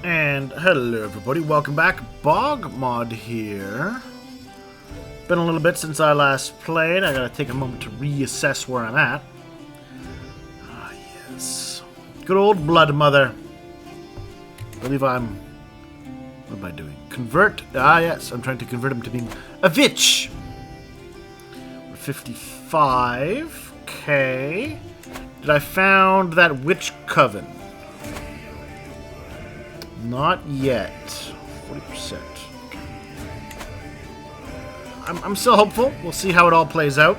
And hello everybody, welcome back. BogMod here. Been a little bit since I last played. I gotta take a moment to reassess where I'm at. Ah, yes. Good old Blood Mother. I believe what am I doing? Convert. Ah, yes, I'm trying to convert him to being a witch. We're 55. Okay. Did I found that witch coven? Not yet. 40%. I'm still hopeful. We'll see how it all plays out.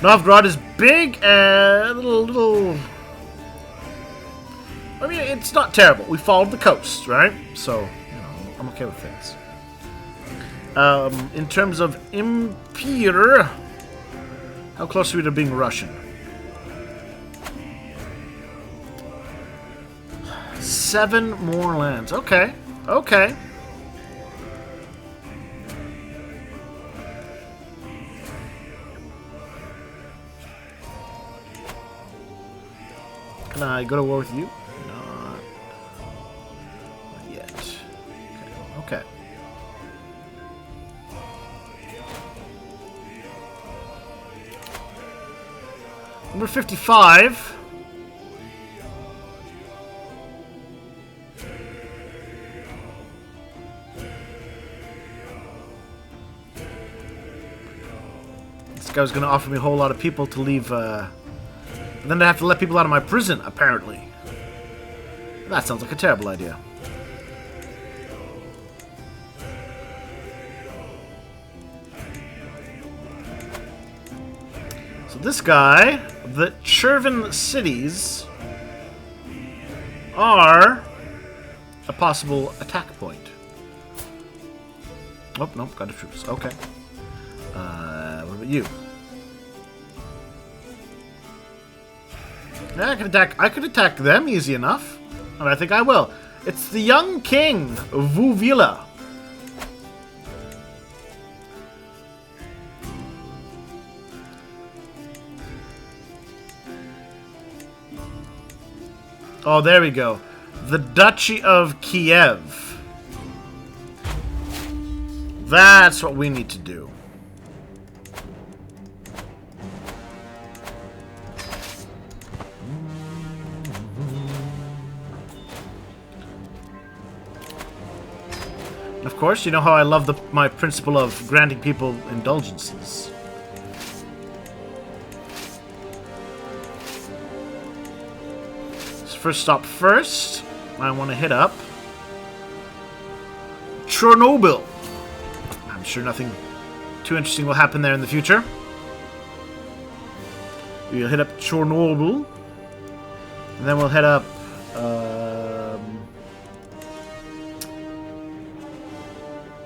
Novgorod is big and little. I mean, it's not terrible. We followed the coast, right? So, you know, I'm okay with things. In terms of Empire, how close are we to being Russian? 7 more lands. Okay. Okay. Can I go to war with you? Not yet. Okay. Okay. Number 55. This guy was going to offer me a whole lot of people to leave, and then I have to let people out of my prison, apparently. That sounds like a terrible idea. So this guy, the Chervin cities, are a possible attack point. Oh, nope, got a truce. Okay. What about you? Yeah, I could attack them easy enough. And I think I will. It's the young king, Vuvila. Oh, there we go. The Duchy of Kiev. That's what we need to do. Of course, you know how I love my principle of granting people indulgences. So first stop first, I want to hit up Chernobyl. I'm sure nothing too interesting will happen there in the future. We'll hit up Chernobyl, and then we'll head up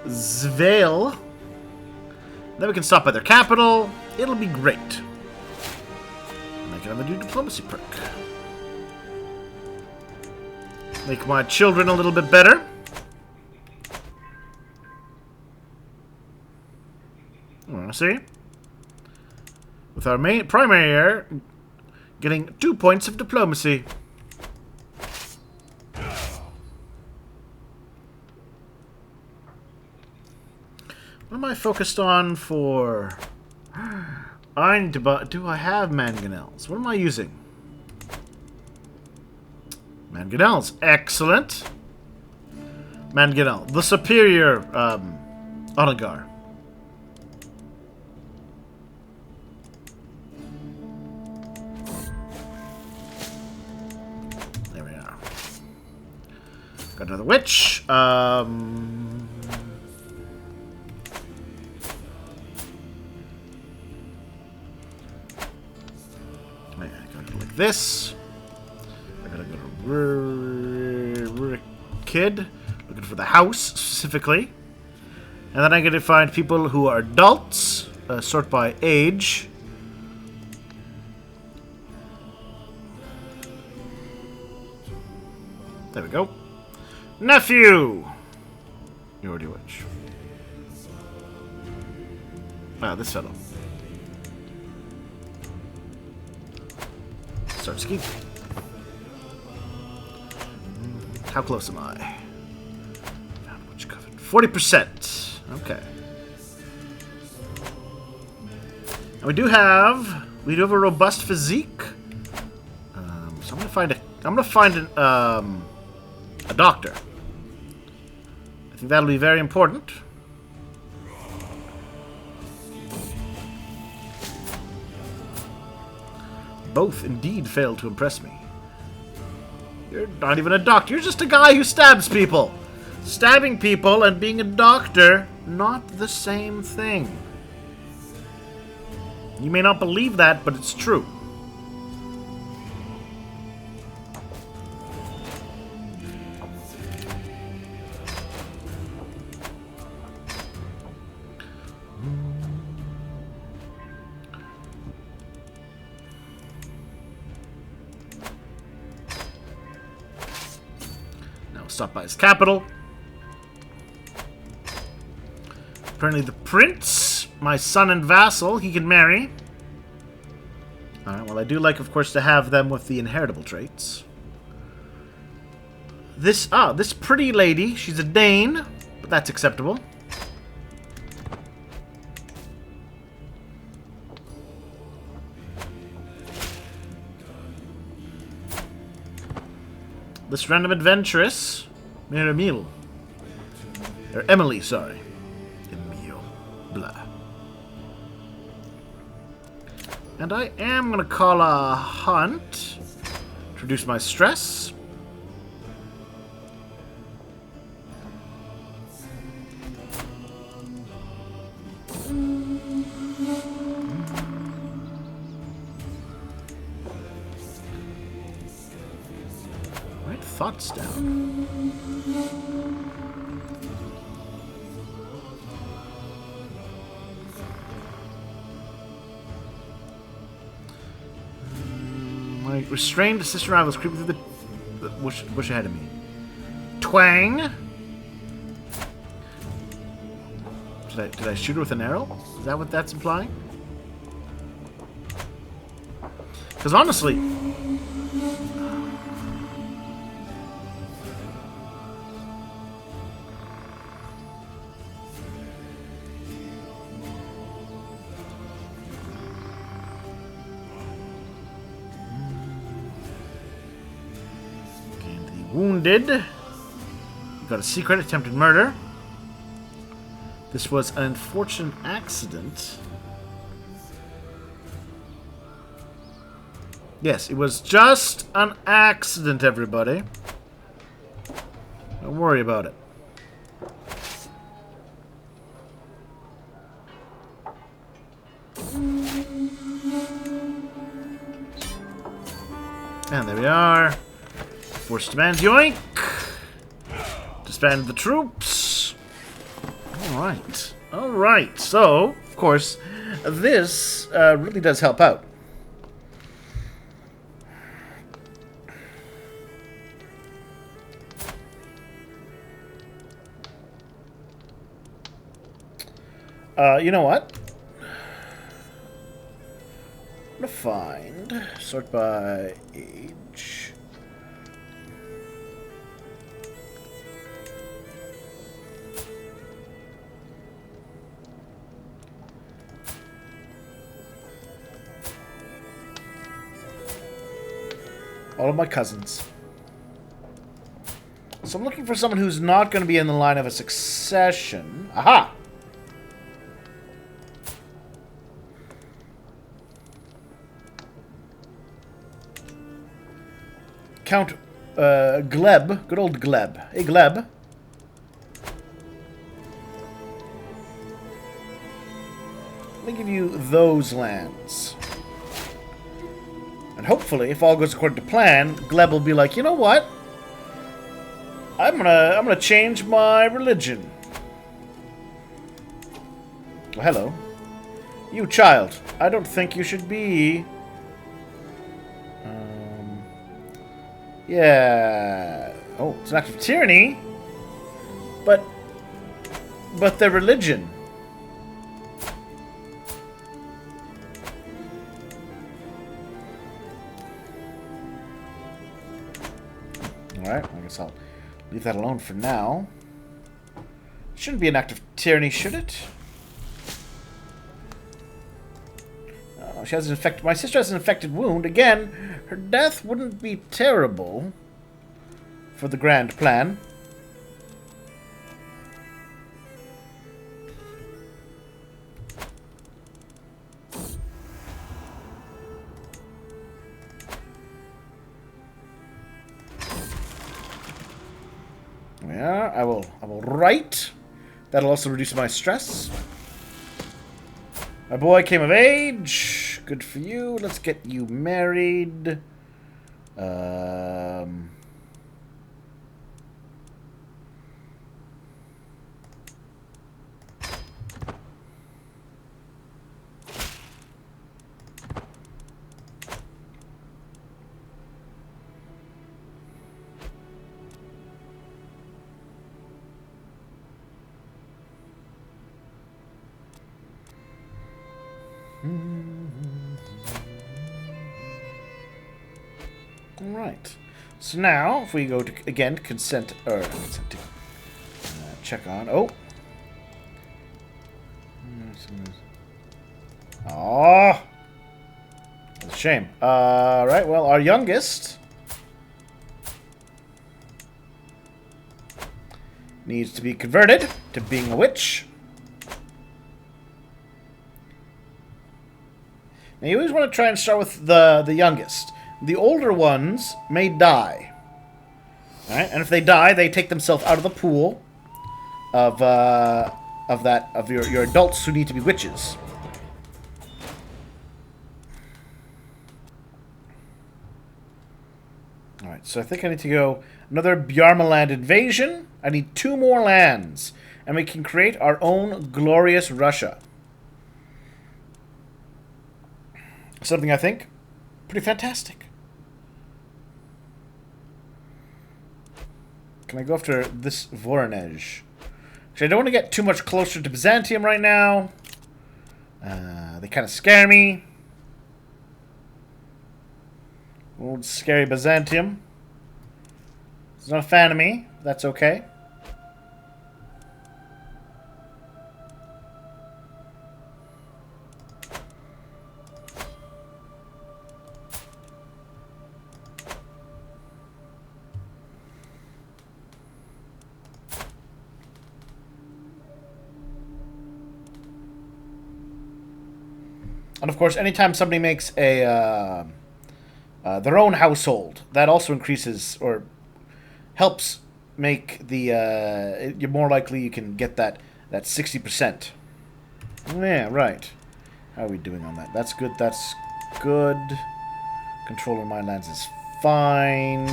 Zvail. Then we can stop by their capital. It'll be great. And I can have a new diplomacy perk. Make my children a little bit better. See? With our primary heir getting 2 points of diplomacy. What am I focused on for? I need to buy. Do I have mangonels? What am I using? Mangonels. Excellent. Mangonel. The superior oligarch. There we are. Got another witch. This. I gotta go to kid, looking for the house specifically, and then I gotta find people who are adults, sort by age. There we go. Nephew. You already witch. Ah, this fellow. Start skiing. How close am I? 40%. Okay. And we do have a robust physique. So I'm gonna find a doctor. I think that'll be very important. Both indeed failed to impress me. You're not even a doctor. You're just a guy who stabs people. Stabbing people and being a doctor, not the same thing. You may not believe that, but it's true. Now we'll stop by his capital. Apparently the prince, my son and vassal, he can marry. Alright, well I do like, of course, to have them with the inheritable traits. This pretty lady, she's a Dane, but that's acceptable. This random adventuress, Emil. Or Emily, sorry. Blah. And I am going to call a hunt to reduce my stress. Write thoughts down. My restrained assistant rivals creeping through the bush ahead of me. Twang! Did I shoot her with an arrow? Is that what that's implying? Because honestly... Wounded. You got a secret attempted murder. This was an unfortunate accident. Yes, it was just an accident, everybody. Don't worry about it. And there we are. Forced demands, yoink! Disband the troops. Alright. Alright. So, of course, this really does help out. You know what? I'm gonna find... Sort by age... all of my cousins. So I'm looking for someone who's not going to be in the line of a succession. Aha! Count Gleb. Good old Gleb. Hey, Gleb. Let me give you those lands. And hopefully, if all goes according to plan, Gleb will be like, you know what? I'm gonna change my religion. Well, hello. You child. I don't think you should be... yeah... Oh, it's an act of tyranny. But their religion. Alright, I guess I'll Leave that alone for now. Shouldn't be an act of tyranny, should it? She has an infected. My sister has an infected wound. Again, her death wouldn't be terrible for the grand plan. Yeah, I will write. That'll also reduce my stress. My boy came of age. Good for you. Let's get you married. Alright. So now, if we go to, again, consent to check on, oh. Oh. That's a shame. Right, well, our youngest needs to be converted to being a witch. Now, you always want to try and start with the youngest. The older ones may die. Alright, and if they die, they take themselves out of the pool of your adults who need to be witches. Alright, so I think I need to go another Bjarmaland invasion. I need 2 more lands, and we can create our own glorious Russia. Something I think pretty fantastic. Can I go after this Voronezh? Actually, I don't want to get too much closer to Byzantium right now. They kind of scare me. Old scary Byzantium. He's not a fan of me. That's okay. And of course, anytime somebody makes a their own household, that also increases or helps make the you're more likely you can get that 60%. Yeah, right. How are we doing on that? That's good. That's good. Control of my lands is fine.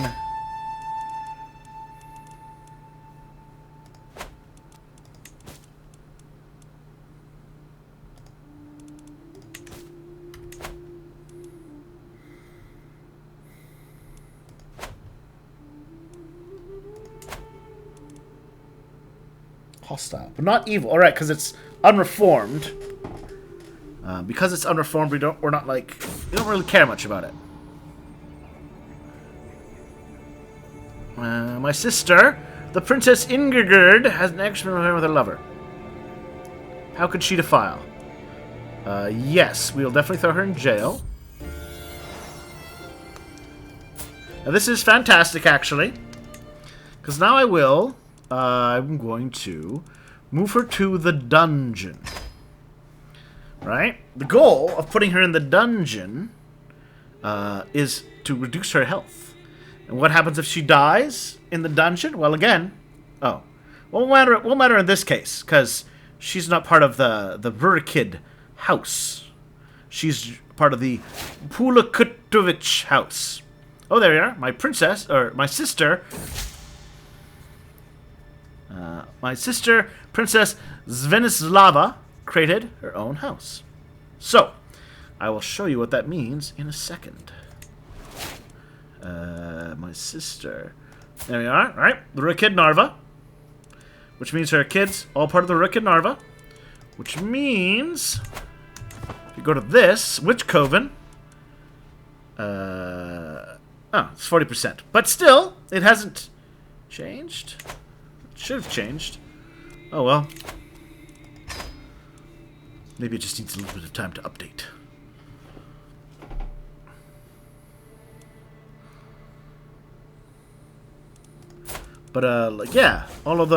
Hostile, but not evil. All right, because it's unreformed. Because it's unreformed, we don't really care much about it. My sister, the Princess Ingigerd, has an experiment with her lover. How could she defile? Yes, we'll definitely throw her in jail. Now this is fantastic, actually, because now I will. I'm going to move her to the dungeon. Right? The goal of putting her in the dungeon is to reduce her health. And what happens if she dies in the dungeon? Well, again, won't matter in this case, because she's not part of the Burkid house. She's part of the Pulakutovich house. Oh, there you are. My princess, or my sister... my sister, Princess Zvenislava, created her own house. So, I will show you what that means in a second. My sister. There we are, right? The Rukid Narva. Which means her kids, all part of the Rukid Narva. Which means, if you go to this, Witch Coven, it's 40%. But still, it hasn't Changed? Should have changed. Oh well. Maybe it just needs a little bit of time to update. But, like, yeah, all of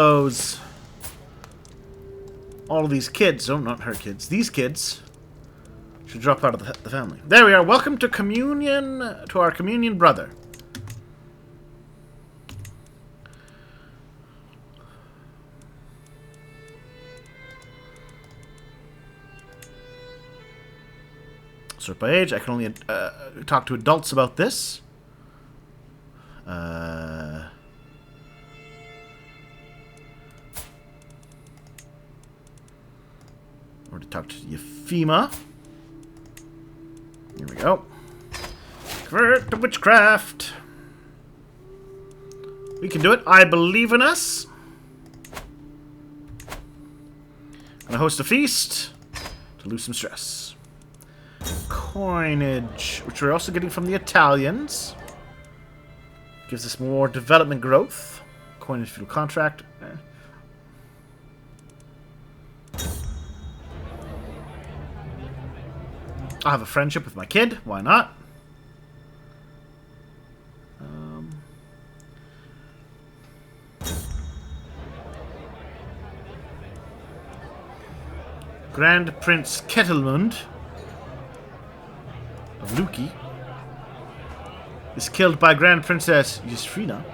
these kids, oh, not her kids, these kids should drop out of the family. There we are. Welcome to communion, to our communion brother. Sort by age. I can only talk to adults about this. Or to talk to Euphema. Here we go. Convert to witchcraft. We can do it. I believe in us. Gonna host a feast to lose some stress. Coinage, which we're also getting from the Italians. Gives us more development growth. Coinage feudal contract. I'll have a friendship with my kid. Why not? Grand Prince Ketelmund of Luki is killed by Grand Princess Yusfrina.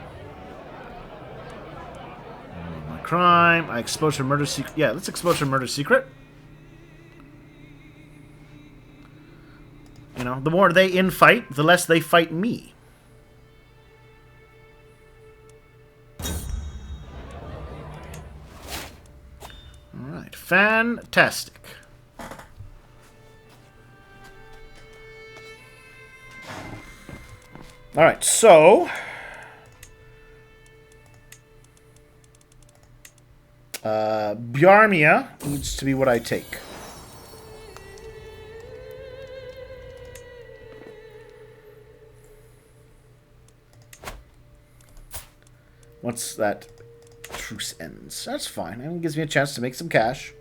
My crime. I expose her murder secret. Yeah, let's expose her murder secret. You know, the more they infight, the less they fight me. Alright, fantastic. Alright, so Bjarmia needs to be what I take. Once that truce ends. That's fine. It gives me a chance to make some cash.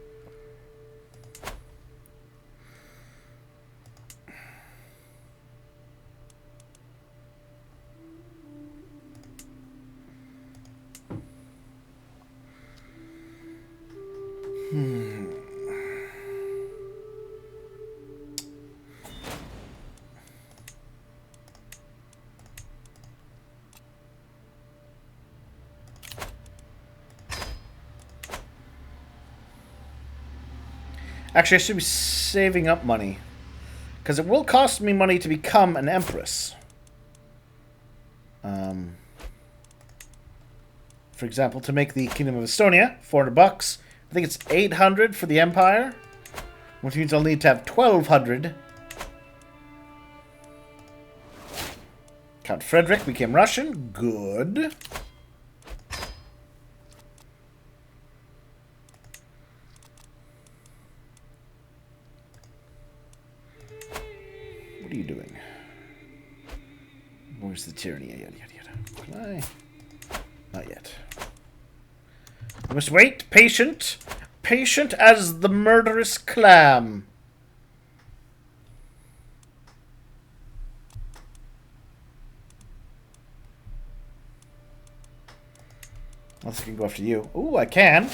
Actually, I should be saving up money. Because it will cost me money to become an empress. For example, to make the Kingdom of Estonia, $400. I think it's 800 for the Empire. Which means I'll need to have 1,200. Count Frederick became Russian. Good. What are you doing? Where's the tyranny? Yada, yada, yada. Can I? Not yet. I must wait. Patient. Patient as the murderous clam. Unless I can go after you. Ooh, I can.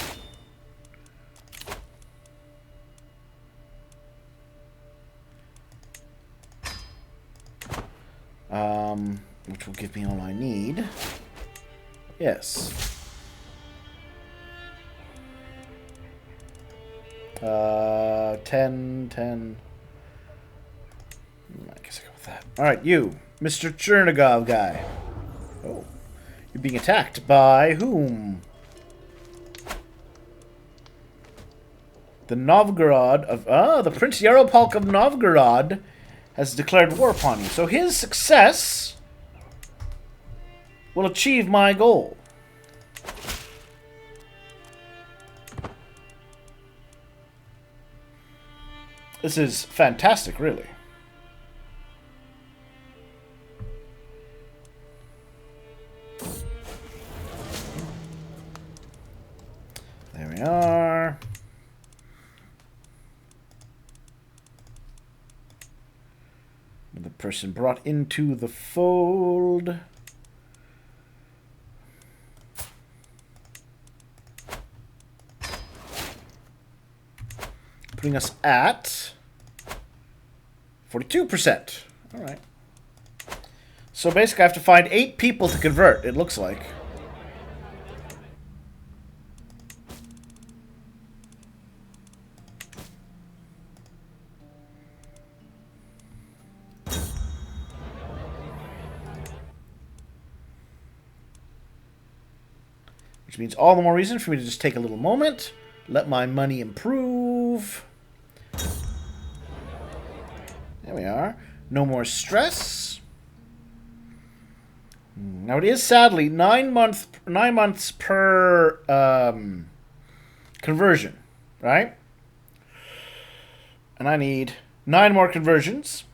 Which will give me all I need. Yes. 10. I guess I go with that. Alright, you. Mr. Chernigov guy. Oh. You're being attacked by whom? The Novgorod of... the Prince Yaropolk of Novgorod has declared war upon you. So his success will achieve my goal. This is fantastic, really. we are. The person brought into the fold. Putting us at 42%. All right. So basically I have to find 8 people to convert, it looks like. Which means all the more reason for me to just take a little moment, let my money improve. There we are. No more stress. Now it is sadly 9 months per conversion, right? And I need 9 more conversions.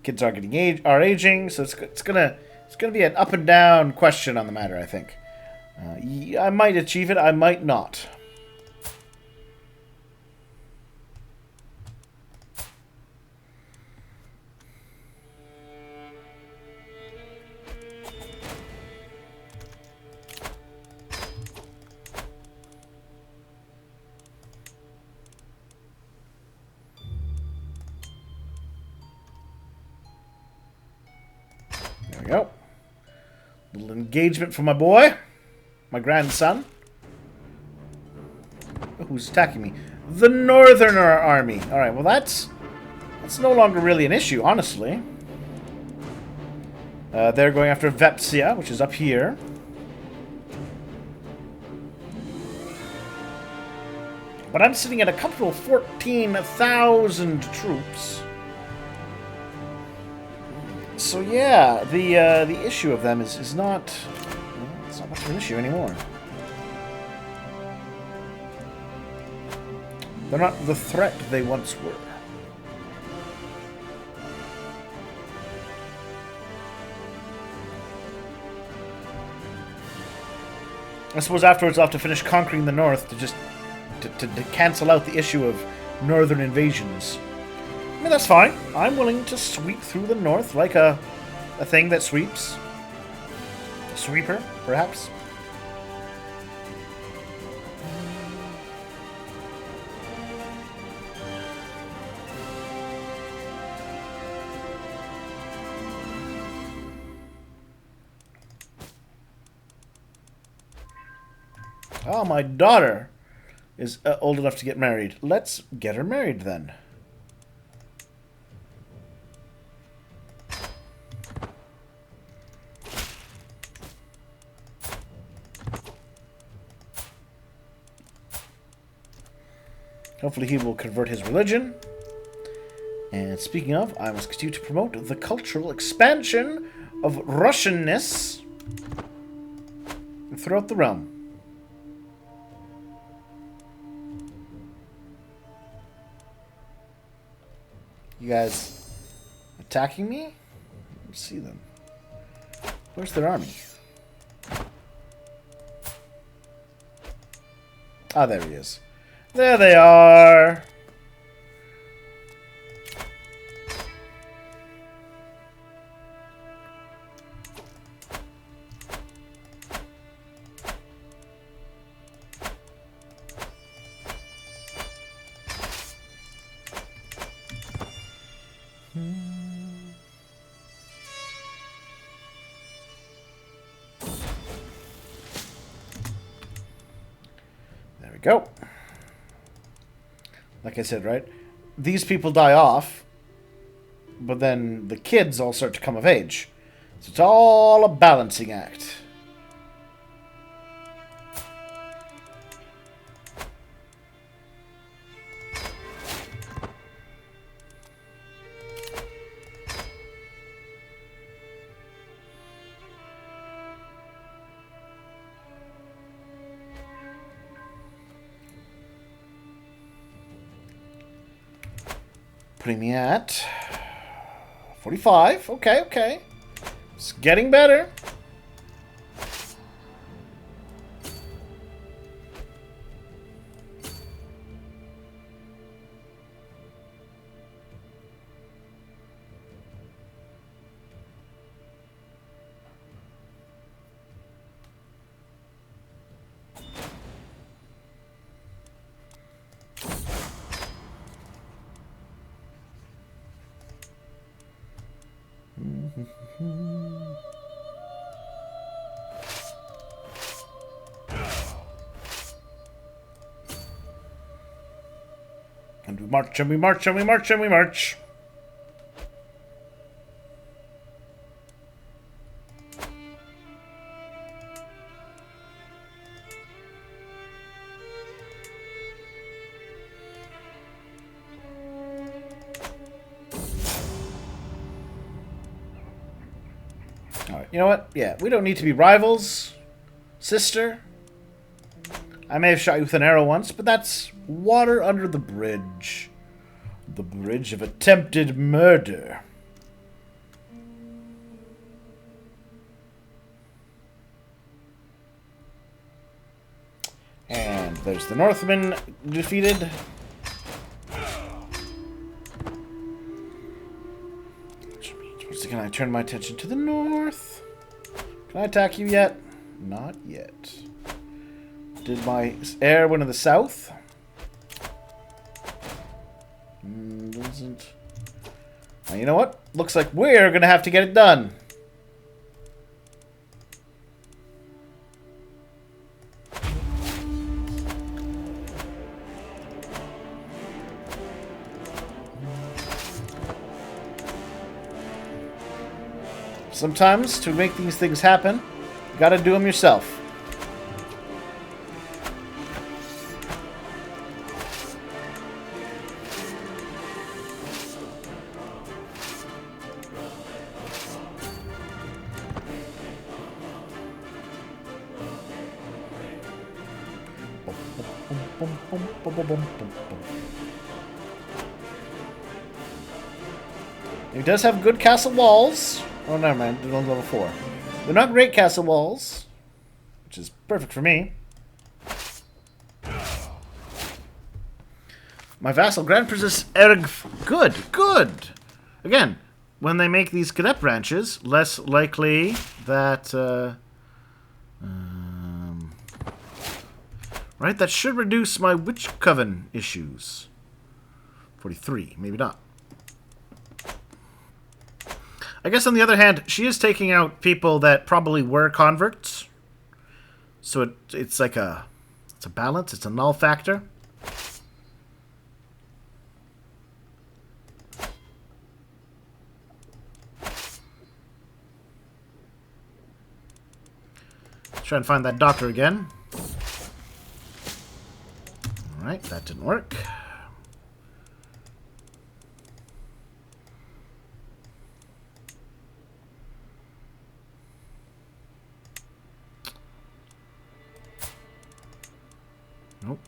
Kids are aging, so it's gonna be an up and down question on the matter, I think. I might achieve it, I might not. There we go. Little engagement for my boy. My grandson. Who's attacking me? The Northerner army. Alright, well that's no longer really an issue, honestly. They're going after Vepsia, which is up here. But I'm sitting at a comfortable 14,000 troops. So yeah, the issue of them is not... It's not much of an issue anymore. They're not the threat they once were. I suppose afterwards I'll have to finish conquering the north to just to cancel out the issue of northern invasions. I mean, that's fine. I'm willing to sweep through the north like a thing that sweeps. A sweeper, perhaps. Oh, my daughter is old enough to get married. Let's get her married then. Hopefully he will convert his religion. And speaking of, I must continue to promote the cultural expansion of Russianness throughout the realm. You guys attacking me? Let's see them. Where's their army? Ah, there he is. There they are. There we go. Like I said, right? These people die off, but then the kids all start to come of age. So it's all a balancing act. Putting me at 45. Okay, okay. It's getting better. And we march, and we march, and we march, and we march. Alright, you know what? Yeah, we don't need to be rivals, sister. I may have shot you with an arrow once, but that's water under the bridge. The bridge of attempted murder. And there's the Northmen defeated. Can I turn my attention to the north? Can I attack you yet? Not yet. Did my heir win in the south? Doesn't. Now, you know what? Looks like we're going to have to get it done. Sometimes, to make these things happen, you gotta do them yourself. It does have good castle walls. Oh, never mind. They're on level 4. They're not great castle walls, which is perfect for me. My vassal Grand Princess Erg. Good, good. Again, when they make these cadet branches, less likely that. Right, that should reduce my witch coven issues. 43, maybe not. I guess on the other hand, she is taking out people that probably were converts. So it's like it's a balance, it's a null factor. Let's try and find that doctor again. Alright, that didn't work. Nope.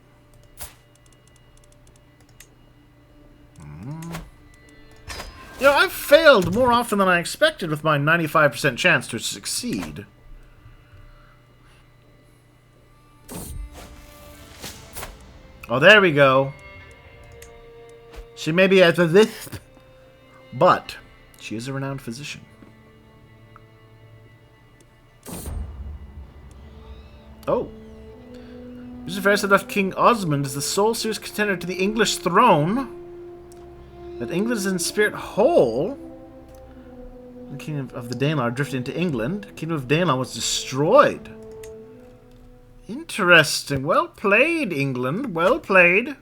You know, I've failed more often than I expected with my 95% chance to succeed. Oh, there we go. She may be at the lisp, but she is a renowned physician. Oh. This is first enough King Osmond is the sole serious contender to the English throne. That England is in spirit whole. The Kingdom of the Danelaw drifted into England. The Kingdom of Danelaw was destroyed. Interesting. Well played, England. Well played. I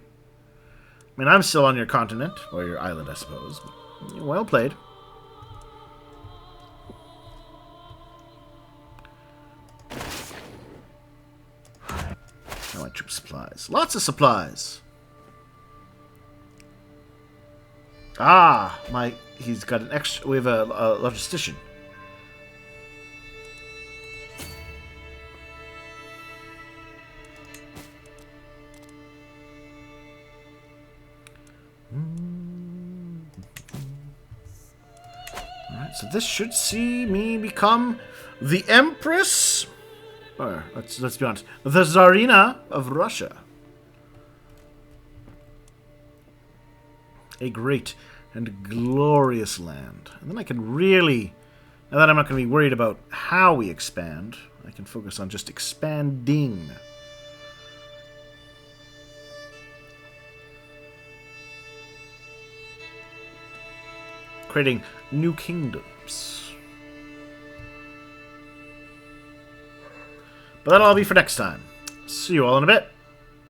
mean, I'm still on your continent. Or your island, I suppose. But well played. I want troop supplies. Lots of supplies. Ah, he's got an extra. We have a logistician. Alright, so this should see me become the Empress. Or let's be honest, the Tsarina of Russia. A great and glorious land. And then I can really, now that I'm not going to be worried about how we expand, I can focus on just expanding. Creating new kingdoms. But that'll all be for next time. See you all in a bit.